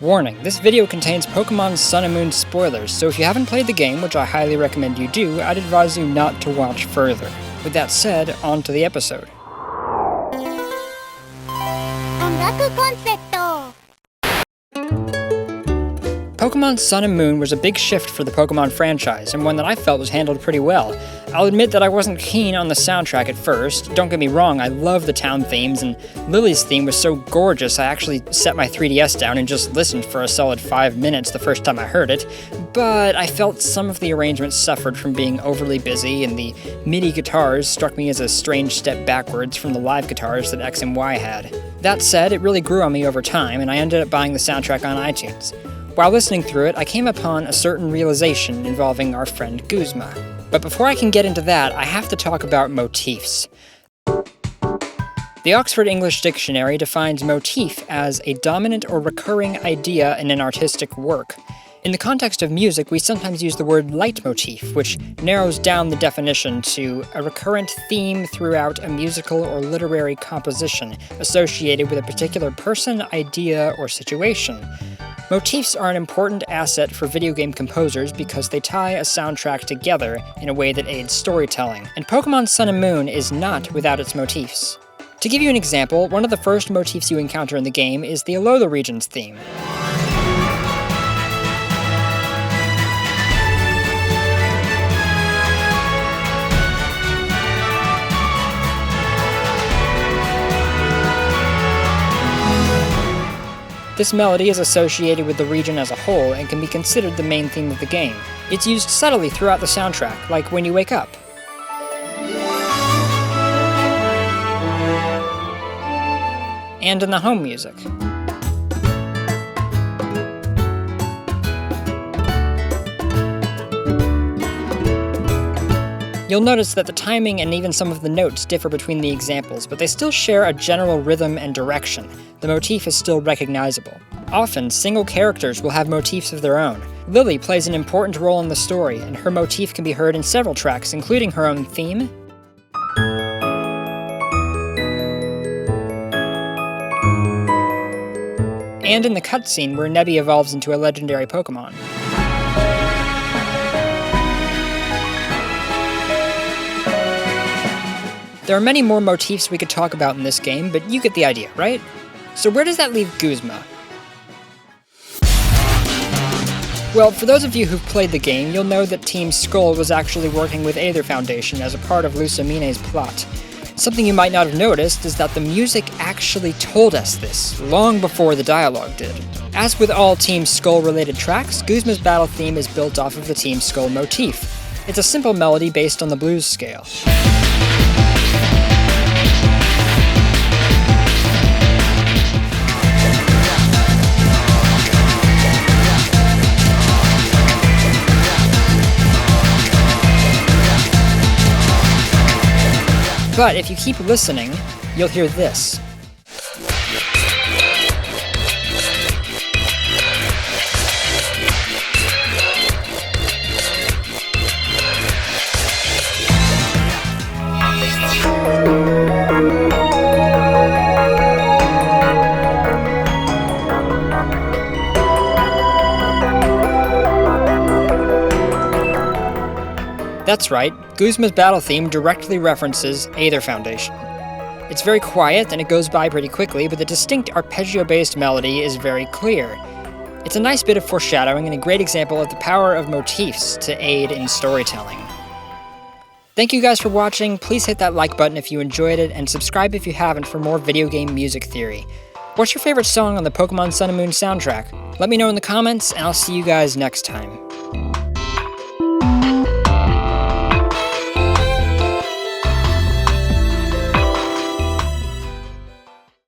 Warning, this video contains Pokemon Sun and Moon spoilers, so if you haven't played the game, which I highly recommend you do, I'd advise you not to watch further. With that said, on to the episode. Pokemon Sun and Moon was a big shift for the Pokemon franchise, and one that I felt was handled pretty well. I'll admit that I wasn't keen on the soundtrack at first. Don't get me wrong, I love the town themes, and Lillie's theme was so gorgeous I actually set my 3DS down and just listened for a solid 5 minutes the first time I heard it, but I felt some of the arrangements suffered from being overly busy, and the MIDI guitars struck me as a strange step backwards from the live guitars that X and Y had. That said, it really grew on me over time, and I ended up buying the soundtrack on iTunes. While listening through it, I came upon a certain realization involving our friend Guzma. But before I can get into that, I have to talk about motifs. The Oxford English Dictionary defines motif as a dominant or recurring idea in an artistic work. In the context of music, we sometimes use the word leitmotif, which narrows down the definition to a recurrent theme throughout a musical or literary composition associated with a particular person, idea, or situation. Motifs are an important asset for video game composers because they tie a soundtrack together in a way that aids storytelling, and Pokemon Sun and Moon is not without its motifs. To give you an example, one of the first motifs you encounter in the game is the Alola region's theme. This melody is associated with the region as a whole and can be considered the main theme of the game. It's used subtly throughout the soundtrack, like when you wake up. And in the home music. You'll notice that the timing and even some of the notes differ between the examples, but they still share a general rhythm and direction. The motif is still recognizable. Often, single characters will have motifs of their own. Lillie plays an important role in the story, and her motif can be heard in several tracks, including her own theme, and in the cutscene where Nebby evolves into a legendary Pokemon. There are many more motifs we could talk about in this game, but you get the idea, right? So where does that leave Guzma? Well, for those of you who've played the game, you'll know that Team Skull was actually working with Aether Foundation as a part of Lusamine's plot. Something you might not have noticed is that the music actually told us this, long before the dialogue did. As with all Team Skull-related tracks, Guzma's battle theme is built off of the Team Skull motif. It's a simple melody based on the blues scale. But if you keep listening, you'll hear this. That's right, Guzma's battle theme directly references Aether Foundation. It's very quiet and it goes by pretty quickly, but the distinct arpeggio-based melody is very clear. It's a nice bit of foreshadowing and a great example of the power of motifs to aid in storytelling. Thank you guys for watching, please hit that like button if you enjoyed it, and subscribe if you haven't for more video game music theory. What's your favorite song on the Pokemon Sun and Moon soundtrack? Let me know in the comments, and I'll see you guys next time.